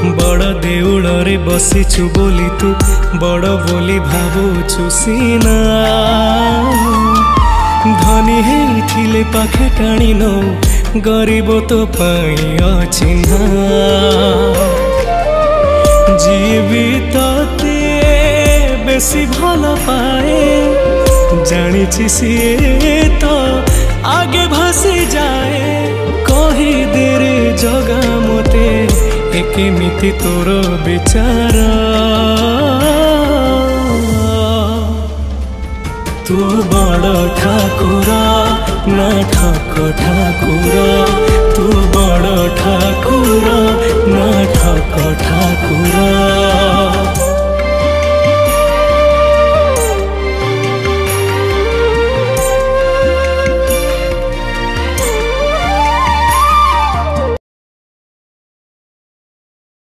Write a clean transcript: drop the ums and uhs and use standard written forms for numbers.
बड़ देउल रे बसीछु बोली तू बड़ बोली भावुछु सीना धनी हेइथिले पाखे टाणी नौ गरीब तो पाई अचिन्हा जीवित बेसी भल पाए जानी सीए तो आगे भासी जाए कही दे रे जगा मते केमिति तोर विचार तू बड़ ठाकुर ना ठाक ठाकुर तू बड़ ठाकुर ना ठाक